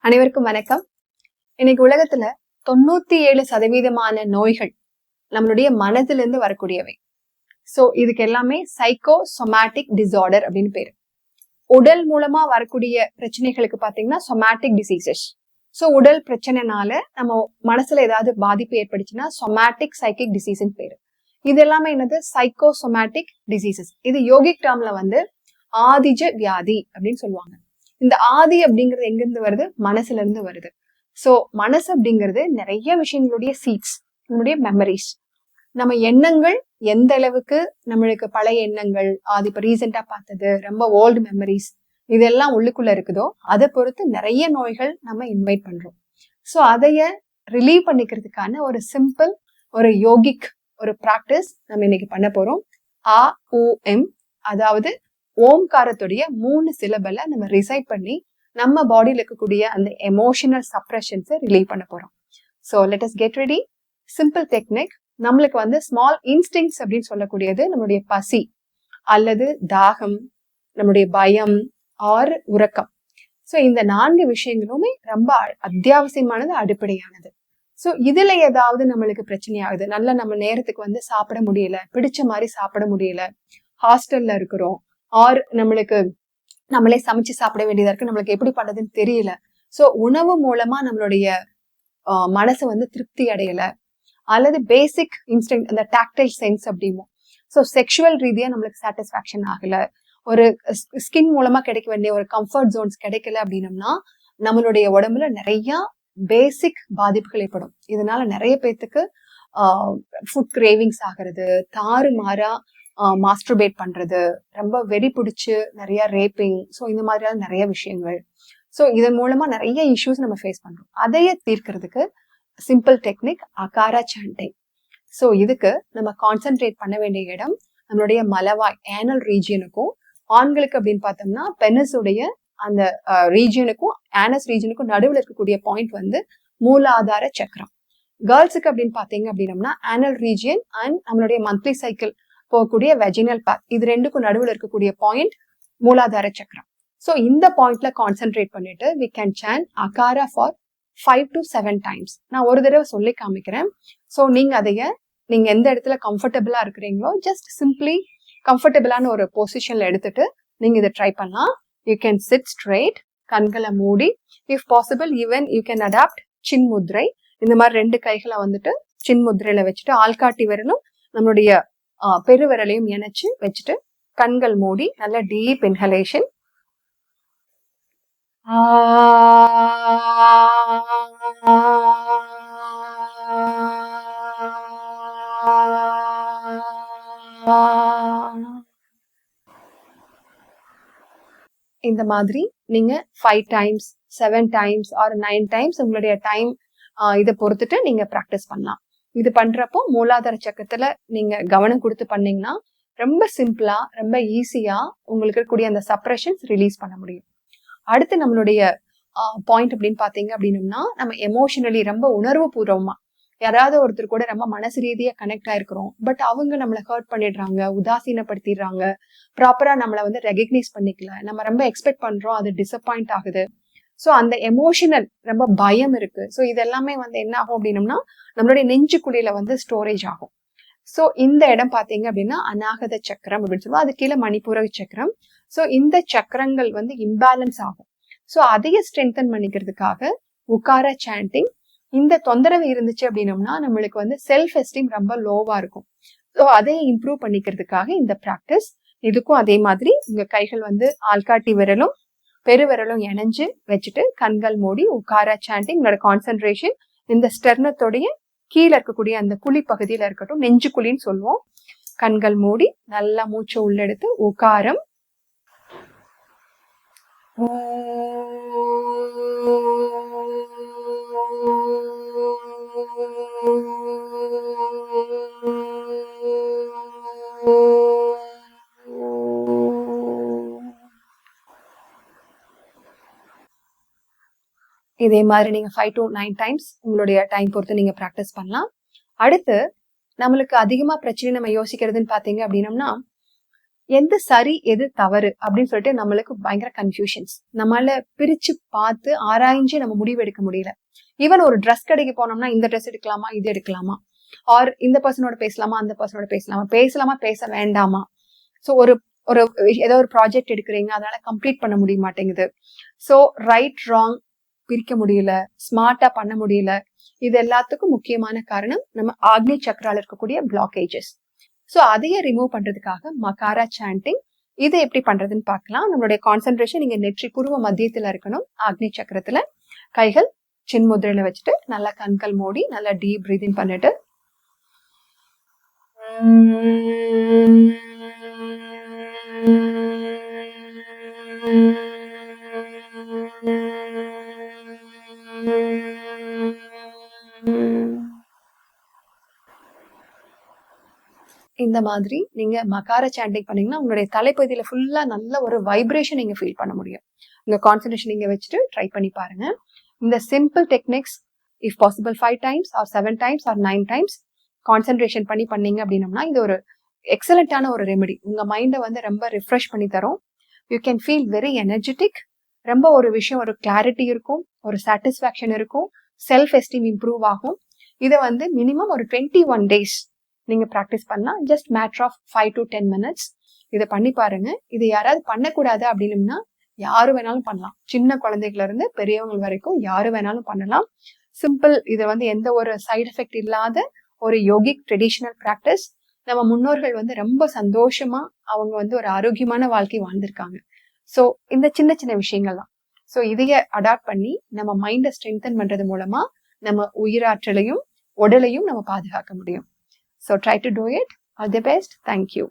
அனைவருக்கும் வணக்கம். இன்னைக்கு உலகத்துல 97% நோய்கள் நம்மளுடைய மனதிலிருந்து வரக்கூடியவை. சோ இதுக்கு எல்லாமே சைக்கோசோமேட்டிக் டிசார்டர் அப்படின்னு பேரு. உடல் மூலமா வரக்கூடிய பிரச்சனைகளுக்கு பாத்தீங்கன்னா சொமேட்டிக் டிசீசஸ். சோ உடல் பிரச்சனைனால நம்ம மனசுல ஏதாவது பாதிப்பு ஏற்படுச்சுன்னா சொமேட்டிக் சைக்கிக் டிசீஸ்ன்னு பேரு. இது எல்லாமே என்னது சைக்கோசோமேட்டிக் டிசீசஸ். இது யோகிக் டேர்ம்ல வந்து ஆதிஜ வியாதி அப்படின்னு சொல்லுவாங்க. இந்த ஆதி அப்படிங்கிறது எங்க இருந்து வருது? மனசுல இருந்து வருது. சோ மனசு அப்படிங்கிறது நிறைய விஷயங்களுடைய சீட்ஸ், நம்மளுடைய மெமரிஸ். நம்ம எண்ணங்கள் எந்த அளவுக்கு நம்மளுக்கு பழைய எண்ணங்கள், அது இப்ப ரீசெண்டா பார்த்தது, ரொம்ப ஓல்டு மெமரிஸ் இதெல்லாம் உள்ளுக்குள்ள இருக்குதோ அதை பொறுத்து நிறைய நோய்கள் நம்ம இன்வைட் பண்றோம். சோ அதைய ரிலீவ் பண்ணிக்கிறதுக்கான ஒரு சிம்பிள் ஒரு யோகிக் ஒரு பிராக்டிஸ் நம்ம இன்னைக்கு பண்ண போறோம். AUM, அதாவது ஓம்காரத்துடைய 3 சிலபலை நம்ம ரிசைட் பண்ணி நம்ம பாடியில இருக்கக்கூடிய அந்த எமோஷனல் சப்ரஷன்ஸை ரிலீவ் பண்ண போறோம். So let us get ready. Simple technique. நம்மளுக்கு வந்து ஸ்மால் இன்ஸ்டிங்ஸ் அப்படின்னு சொல்லக்கூடியது நம்மளுடைய பசி அல்லது தாகம், நம்மளுடைய பயம் ஆர் உறக்கம். ஸோ இந்த 4 விஷயங்களுமே ரொம்ப அத்தியாவசியமானது, அடிப்படையானது. ஸோ இதுல ஏதாவது நம்மளுக்கு பிரச்சனை ஆகுது, நல்லா நம்ம நேரத்துக்கு வந்து சாப்பிட முடியல, பிடிச்ச மாதிரி சாப்பிட முடியல, ஹாஸ்டல்ல இருக்கிறோம், ஆர் நம்மளுக்கு நம்மளே சமைச்சு சாப்பிட வேண்டியதா இருக்கு, நம்மளுக்கு எப்படி பண்றதுன்னு தெரியல, சோ உணவு மூலமா நம்மளுடைய மனசு வந்து திருப்தி அடையல, அல்லது பேசிக் இன்ஸ்டிங் அந்த டாக்டைல் சென்ஸ் அப்படிமோ, ஸோ செக்ஷுவல் ரீதியா நம்மளுக்கு சாட்டிஸ்பாக்சன் ஆகல, ஒரு ஸ்கின் மூலமா கிடைக்க வேண்டிய ஒரு கம்ஃபர்ட் ஜோன்ஸ் கிடைக்கல அப்படின்னம்னா நம்மளுடைய உடம்புல நிறைய பேசிக் பாதிப்புகள் ஏற்படும். இதனால நிறைய பேர்த்துக்கு ஃபுட் கிரேவிங்ஸ் ஆகிறது, தாறுமாறா மாஸ்டர்பேட் பண்றது, ரொம்ப வெறி பிடிச்சு நிறைய ரேப்பிங், ஸோ இந்த மாதிரியான நிறைய விஷயங்கள். ஸோ இதன் மூலமா நிறைய இஷ்யூஸ் நம்ம ஃபேஸ் பண்றோம். அதையே தீர்க்கிறதுக்கு simple technique akara chanting. So இதுக்கு நம்ம கான்சென்ட்ரேட் பண்ண வேண்டிய இடம் நம்மளுடைய மலவாய் ஏனல் ரீஜியனுக்கும், ஆண்களுக்கு அப்படின்னு பார்த்தோம்னா பெனிஸுடைய அந்த ரீஜியனுக்கும் ஆனஸ் ரீஜியனுக்கும் நடுவில் இருக்கக்கூடிய பாயிண்ட் வந்து மூலாதார சக்கரம். கேர்ள்ஸுக்கு அப்படின்னு பார்த்தீங்க அப்படின்னம்னா ஆனல் ரீஜியன் அண்ட் நம்மளுடைய மந்த்லி சைக்கிள் போகக்கூடிய வெஜினல் பாத், இது ரெண்டுக்கும் நடுவில் இருக்கக்கூடிய பாயிண்ட் மூலாதார சக்கரம். ஸோ இந்த பாயிண்ட்ல கான்சென்ட்ரேட் பண்ணிட்டு வி கேன் சாண்ட் அகாரா ஃபார் 5 to 7 times. நான் ஒரு தடவை சொல்லி காமிக்கிறேன். ஸோ நீங்க எந்த இடத்துல கம்ஃபர்டபுளா இருக்கிறீங்களோ ஜஸ்ட் சிம்பிளி கம்ஃபர்டபுளான ஒரு பொசிஷன்ல எடுத்துட்டு நீங்க இதை ட்ரை பண்ணலாம். யூ கேன் சிட் ஸ்ட்ரெயிட், கண்களை மூடி, if possible even you can adapt சின் முத்ரை. இந்த மாதிரி 2 கைகளை வந்துட்டு சின் முத்ரையில வச்சுட்டு ஆள்காட்டி விரலும் நம்மளுடைய பெருவிரலையும் இணைச்சு வச்சுட்டு கண்கள் மூடி நல்ல டீப் இன்ஹலேஷன். இந்த மாதிரி நீங்க 5 times 7 times ஆர் 9 times உங்களுடைய டைம் இதை பொறுத்துட்டு நீங்க பிராக்டிஸ் பண்ணலாம். இது பண்றப்போ மூலாதார சக்கரத்துல நீங்க கவனம் கொடுத்து பண்ணீங்கன்னா ரொம்ப சிம்பிளா ரொம்ப ஈஸியா உங்களுக்கு இருக்கக்கூடிய அந்த சப்ரஷன்ஸ் ரிலீஸ் பண்ண முடியும். அடுத்து நம்மளுடைய பாயிண்ட் அப்படின்னு பாத்தீங்க அப்படின்னம்னா, நம்ம எமோஷனலி ரொம்ப உணர்வு பூர்வமா யாராவது ஒருத்தர் கூட ரொம்ப மனசு ரீதியா கனெக்ட் ஆயிருக்கிறோம், பட் அவங்க நம்மளை ஹர்ட் பண்ணிடுறாங்க, உதாசீனப்படுத்திடுறாங்க, ப்ராப்பரா நம்மளை வந்து ரெகக்னைஸ் பண்ணிக்கல, நம்ம ரொம்ப எக்ஸ்பெக்ட் பண்றோம், அது டிசப்பாயிண்ட் ஆகுது. ஸோ அந்த எமோஷனல் ரொம்ப பயம் இருக்கு. ஸோ இதெல்லாமே வந்து என்ன ஆகும் அப்படின்னம்னா நம்மளுடைய நெஞ்சுக்குழியில வந்து ஸ்டோரேஜ் ஆகும். ஸோ இந்த இடம் பார்த்தீங்க அப்படின்னா அநாகத சக்கரம் அப்படின்னு சொல்லுவோம், அது கீழே மணிப்பூர சக்கரம். ஸோ இந்த சக்கரங்கள் வந்து இம்பேலன்ஸ் ஆகும். ஸோ அதையே ஸ்ட்ரென்தன் பண்ணிக்கிறதுக்காக உக்காரா சாண்டிங். இந்த தொந்தரவு இருந்துச்சு அப்படின்னம்னா நம்மளுக்கு வந்து செல்ஃப் எஸ்டீம் ரொம்ப லோவா இருக்கும். ஸோ அதையே இம்ப்ரூவ் பண்ணிக்கிறதுக்காக இந்த ப்ராக்டிஸ். இதுக்கும் அதே மாதிரி உங்க கைகள் வந்து ஆள்காட்டி விரலும் பெருவிரலும் இணைஞ்சு வச்சுட்டு கண்கள் மூடி உக்காரா சாண்டிங். உங்களோட கான்சென்ட்ரேஷன் இந்த ஸ்டெர்னத்தோடைய கீழே இருக்கக்கூடிய அந்த குழி பகுதியில இருக்கட்டும், நெஞ்சு குழின்னு சொல்லுவோம். கண்கள் மூடி நல்லா மூச்சை உள்ளெடுத்து உக்காரம். இதே மாதிரி நீங்க 5 to 9 times உங்களுடைய டைம் பொறுத்து நீங்க ப்ராக்டிஸ் பண்ணலாம். அடுத்து நம்மளுக்கு அதிகமா பிரச்சனை நம்ம யோசிக்கிறதுன்னு பாத்தீங்க அப்படின்னம்னா, எது சரி எது தவறு அப்படின்னு சொல்லிட்டு நம்மளுக்கு பயங்கர கன்ஃபியூஷன்ஸ். நம்மளால பிரிச்சு பார்த்து ஆராய்ஞ்சு நம்ம முடிவு எடுக்க முடியல. ஈவன் ஒரு ட்ரெஸ் கடைக்கு போனோம்னா இந்த ட்ரெஸ் எடுக்கலாமா இது எடுக்கலாமா, ஆர் இந்த பர்சனோட பேசலாமா அந்த பர்சனோட பேசலாமா பேச வேண்டாமா. ஸோ ஒரு ஒரு ஏதோ ஒரு ப்ராஜெக்ட் எடுக்கிறீங்க, அதனால கம்ப்ளீட் பண்ண முடிய மாட்டேங்குது. ஸோ ரைட் ராங் பிரிக்க முடியல, ஸ்மார்ட்டா பண்ண முடியல. இது எல்லாத்துக்கும் முக்கியமான காரணம் நம்ம ஆக்னி சக்கரால இருக்கக்கூடிய பிளாக்கேஜஸ். ஸோ அதையே ரிமூவ் பண்றதுக்காக மகாரா சாண்டிங் இதை எப்படி பண்றதுன்னு பார்க்கலாம். நம்மளுடைய கான்சென்ட்ரேஷன் நீங்க நெற்றி பூர்வ மத்தியத்துல இருக்கணும், ஆக்னி சக்கரத்துல. கைகள் சின் முதிரையில வச்சுட்டு நல்லா கண்கள் மூடி நல்லா டீப் பிரீதிங் பண்ணிட்டு இந்த மாதிரி நீங்க மகார சாண்டிங் பண்ணீங்கன்னா உங்களுடைய தலைப்பகுதியில ஃபுல்லா நல்ல ஒரு வைப்ரேஷன் நீங்க ஃபீல் பண்ண முடியும். உங்க கான்சென்ட்ரேஷன் நீங்க வச்சுட்டு ட்ரை பண்ணி பாருங்க. இந்த simple techniques if possible 5 times or 7 times or 9 times concentration பண்ணீங்க அப்படின்னம்னா இது ஒரு எக்ஸலண்டான ஒரு ரெமெடி. உங்க மைண்டை வந்து ரொம்ப ரிஃப்ரெஷ் பண்ணி தரும். You can feel very energetic. ரொம்ப ஒரு விஷயம் ஒரு கிளாரிட்டி இருக்கும், ஒரு சாட்டிஸ்ஃபேக்ஷன் இருக்கும், செல்ஃப் எஸ்டீம் இம்ப்ரூவ் ஆகும். இதை வந்து மினிமம் ஒரு 21 days நீங்க ப்ராக்டிஸ் பண்ணலாம். Just matter of 5 to 10 minutes இதை பண்ணி பாருங்க. இது யாராவது பண்ணக்கூடாது அப்படின்னா யாரு வேணாலும் பண்ணலாம். சின்ன குழந்தைகள்ல இருந்து பெரியவங்க வரைக்கும் யாரு வேணாலும் பண்ணலாம். சிம்பிள். இதை வந்து எந்த ஒரு சைடு எஃபெக்ட் இல்லாத ஒரு யோகிக் ட்ரெடிஷனல் ப்ராக்டிஸ். நம்ம முன்னோர்கள் வந்து ரொம்ப சந்தோஷமா அவங்க வந்து ஒரு ஆரோக்கியமான வாழ்க்கை வாழ்ந்திருக்காங்க. ஸோ இந்த சின்ன சின்ன விஷயங்கள் தான். ஸோ இதைய அடாப்ட் பண்ணி நம்ம மைண்டை ஸ்ட்ரென்தன் பண்றது மூலமா நம்ம உயிராற்றலையும் உடலையும் நம்ம பாதுகாக்க முடியும். So try to do it. All the best. Thank you.